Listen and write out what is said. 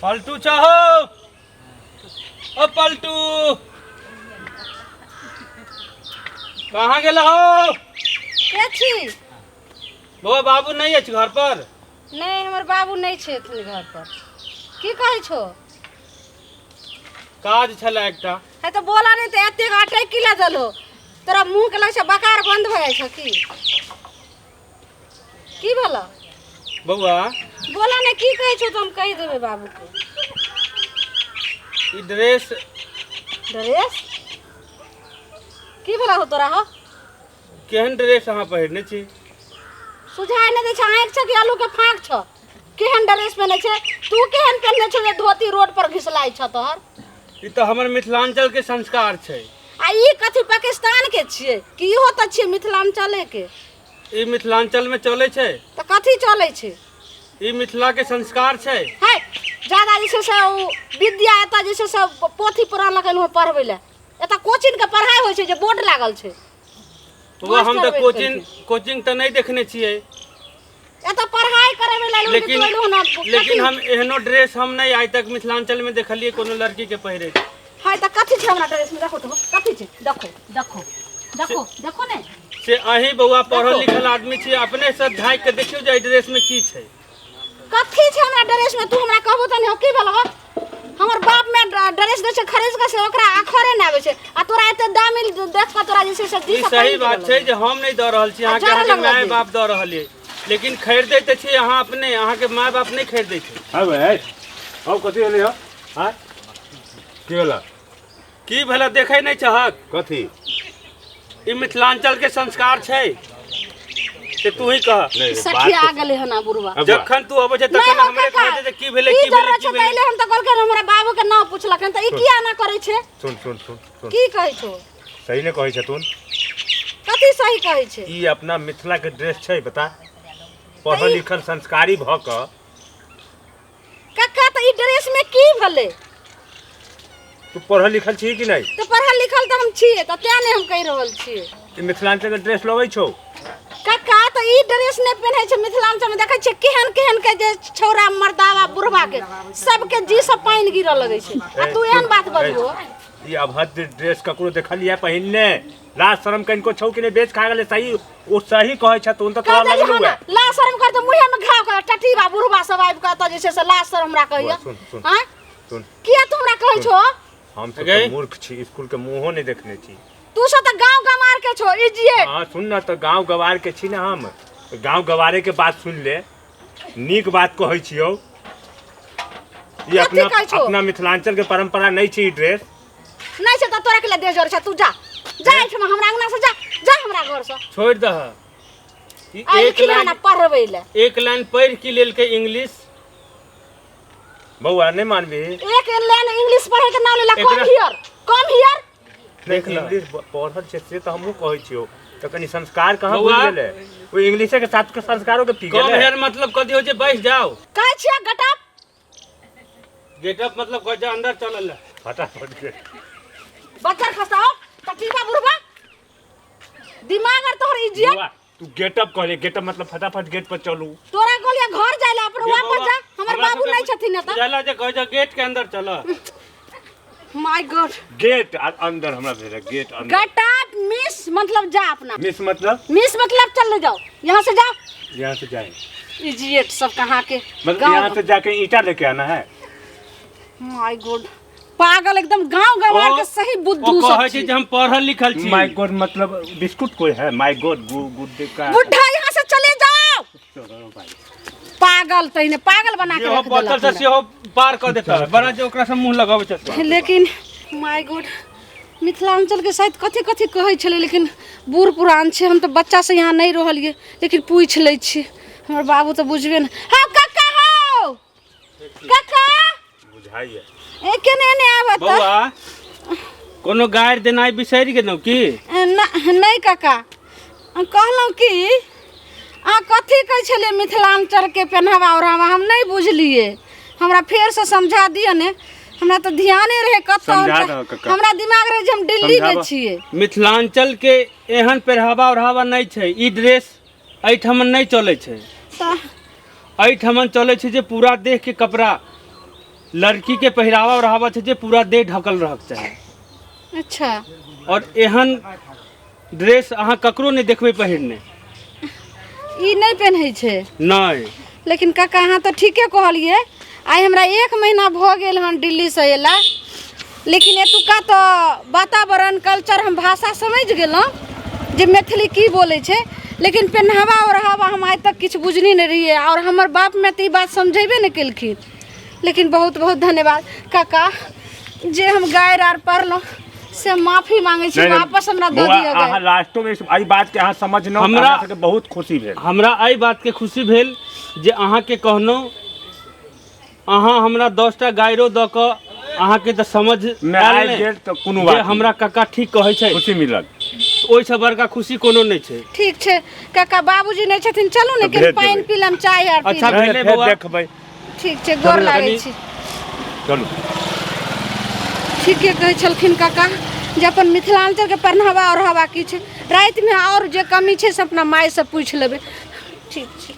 पलटू चाहो ओ पलटू कहाँ गेल हो? के छी? बौआ बाबू नहीं अछि घर पर? नहीं, हमर बाबू नहीं छथिन घर पर। की कहै छो? काज छला एकटा। है तो बोला नहीं तो एते अटैक किला दलो। तोरा मुंह के लगे छै बकार बंद हो जाय छ की बोला? बौआ बोला नहीं की कहै छो तो हम कह देबे बाबू के। ई ड्रेस की बोला हो तोरा हो? केहन ड्रेस अहाँ पहिरने छी? सुझाय नहीं दे छ आंख छ कि आलू के फांक छ? केहन ड्रेस पहने छे? तू केहन पहनने छ जे धोती रोड पर घिसलाय छ तोहर? ई तो हमर मिथिलांचल के संस्कार छै। आ ई कथि पाकिस्तान के छिए कि इहो त छिए मिथिलांचल के? ई मिथिलांचल में चले छै त कथि चले छै? ई मिथिला के संस्कार छै। है ज्यादा जे से विद्या एता जे से पोथी पुराण लगन हो पढ़बै ले। एता कोचिंग के पढ़ाई होय छै जे बोर्ड लागल छै। वो हम तो कोचिंग तो नहीं देखने छिए। एता पढ़ाई करबै ले लेकिन हम एहनो ड्रेस हम नहीं आज तक मिथिलांचल में देखलिए कोनो लड़की के पहिरे। है त कथि छै हमरा ड्रेस में? देखो तो कथि छै? देखो ने से अही बउआ पढ़ल लिखल आदमी छी, अपने से झाँक के देखियो जे ड्रेस में की छै। कथि छै हमरा ड्रेस में? तू हमरा कहबो त नहीं की भेलौ? हमर बाप में ड्रेस दे छै खरीद के से ओकरा आखरे न आवे छै आ तोरा एते दामी देख के तोरा जे से ई सही बात छै जे हम नहीं द रहल छी, अहाँ के माय बाप द रहल है, लेकिन खरीदै त छी अहाँ अपने, अहाँ के माय बाप नहीं खरीदै छै। हां भाई हम कथि होले हो? हां की होला? की भेला देखै नहीं चाहत? कथि? ई मिथिलांचल के संस्कार छै से तू ही कह। सखिया आ गेले हना बुढ़वा। जखन तू अबै छै तखन हमरे कहै छै कि भेलै की भेलै हम त कहलकै हमरा बाबू के नाम पूछलकन त ई किया ना करै छै? सुन की कहै छो? सही ने कहै छथुन? कथि सही कहै छै? ई अपना मिथिला के ड्रेस छै बता। पढ़ल लिखल संस्कारी भ क कक्का त ई ड्रेस में की भेलै? तू पढ़ल लिखल छी कि नहीं? तो पढ़ल लिखल त हम छिए त त्या ने हम कह रहल छिए। ई मिथिलांचल के ड्रेस लगै छौ? कक्का त ई ड्रेस ने पहनै छै मिथिलांचल में। देखै छै केहन केहन के जे छौरा मर्दावा बुढ़वा के सबके जी से पानी गिरऽ लगै छै। आ तू एहन बात बजबो? ई अभद्र ड्रेस ककरो देखलिए पहिनने? लाज शरम कनको छौ कि ने? बेच खा गेले सही ओ सही कहै छ तू त तोरा लगलू है। लाज शरम कर त मुंह में घाव कर टटीबा बुढ़वा सब आइब के त जे से लाज शरम हमरा कहिया। हां सुन किया तू हमरा कहै छो? हम त मूर्ख छी, स्कूल के मुंहो नहीं देखने छी। तू सब त गांव गमार के छो इजिएट। हां सुन ना, तो गांव गवार के छी ना हम। गांव गवारे के बात सुन ले, नीक बात कहै छियो। ये अपना मिथिलांचल के परंपरा नहीं छी ड्रेस। नहीं छै त तोरा के ले दे जोर छ। तू जा हमरा अंगना से जा हमरा घर से छोड़ दह। एक लाइन पढ़ की लेल के इंग्लिश बउआ नहीं मानबी? एक लाइन इंग्लिश पढ़े के नाम लेला। कम हियर देख इंग्लिश पढ़ल छै से त हमहु कहै छियो। त कनी संस्कार कहां भूल गेले? ओ इंग्लिश के साथ के संस्कारों के पी गेले। कम हियर मतलब कथि हो छै? बैठ जाओ। कहै छिया गेटअप मतलब कह जा अंदर चलल फटाफट के बच्चा खसाओ टटीबा बुढ़वा दिमाग और तोहर इज्जत। तू गेटअप कहले, गेटअप मतलब फटाफट गेट पर चलू। तोरा कहलिया घर जाइला अपन वापस जा। हमर बाबू नहीं छथिन त चला जे कह जा गेट के अंदर चला। माय गॉड गेट अंदर हमरा भेले गेट अंदर। गेटअप मिस मतलब जा अपना। मिस मतलब चल जाओ यहां से जाओ। यहां से जाए इडियट सब कहां के। मतलब यहां से जाके ईंटा लेके आना है? माय गॉड पागल एकदम गांव गवार के सही बुद्धू सब कहै छै जे हम पढ़ल लिखल छी। माय गॉड मतलब बिस्कुट कोई है? माय गॉड गुड का बुढ़ा यहां से चले जाओ। पागल तइने पागल बना के रख देला। बोतल से हो पार कर देता है बना जे ओकरा से मुंह लगाबै छै। लेकिन माय गॉड मिथिलांचल के शायद कथि कथि कहै छले, लेकिन बूढ़ पुरान छै। हम तो बच्चा से यहाँ नहीं रहलिए, लेकिन पूछ ले छी। हमर बाबू तो बुझबे न। हां कक्का हो कक्का बुझाइए ए केने ने आबत बौआ कोनो गायर देनाइ बिसरि गेलौ की? नहीं कक्का कहलौ कि आ कथि कहै छले मिथिलांचल के पहनावा और हम नहीं बुझलिए। हमरा फेर से समझा दियो ने। हमरा तो ध्याने रहे समझा कत दहो कक्का। हमरा दिमाग रहे जे हम दिल्ली में समझाबो। छिए। मिथिलांचल के एहन पहरावा ओढ़ावा नहीं छै। ई ड्रेस एहिठमन नहीं चले छै। त एहिठमन चले छै जे पूरा देह के कपड़ा लड़की के पहरावा ओढ़ावा छै जे पूरा देह ढकल रहक चाही। अच्छा और एहन ड्रेस अहाँ ककरो नहीं देखबै पहिरने। ई नहीं पहनै छै। नहीं लेकिन काका अहाँ तो ठीके कहलिए। आइ हमरा 1 महीना भ गेल हन दिल्ली से एला, लेकिन एतुका तो वातावरण कल्चर हम भाषा समझ गेलहुँ जे मैथिली की बोले छै, लेकिन पहनावा ओढ़ावा हम आज तक किछु बुझनी नहीं रहिए और हमर बाप में तो ई बात समझेबे नहीं केलखिन। लेकिन बहुत बहुत धन्यवाद काका जे हम गायर आर पढ़लहुँ से माफी मांगे छी, वापस हमरा दे दिया अहाँ गए। लास्टो में एहि बात के अहाँ समझनौ, हमरा- हमरा सबके बहुत खुशी भेल। हमरा एहि बात के खुशी भेल जे अहाँ के कहनौ अहाँ हमरा 10टा गायरो द क अहाँ के त समझ मैं आयल आबि नहि गेल तऽ कोनो जे बात नहि। हमरा काका ठीक कहै छै। खुशी मिलल। ओहि से बड़का खुशी कोनो नहीं छै। ठीक छै काका, बाबूजी नहीं छथिन, चलू ने तऽ कि भेज पानि देबै। पीलम, चाय आर अच्छा, पीलम। भेलै फेर बौआ। देखबै। ठीक छै, गोर चलू लागै कनी। छी। चलू ठीके कहै छलखिन काका जे अपन मिथिलांचल के पहनावा ओढ़ावा की छै, राति में और जे कमी छै से अपना माय से पूछ लेबै। ठीक छै।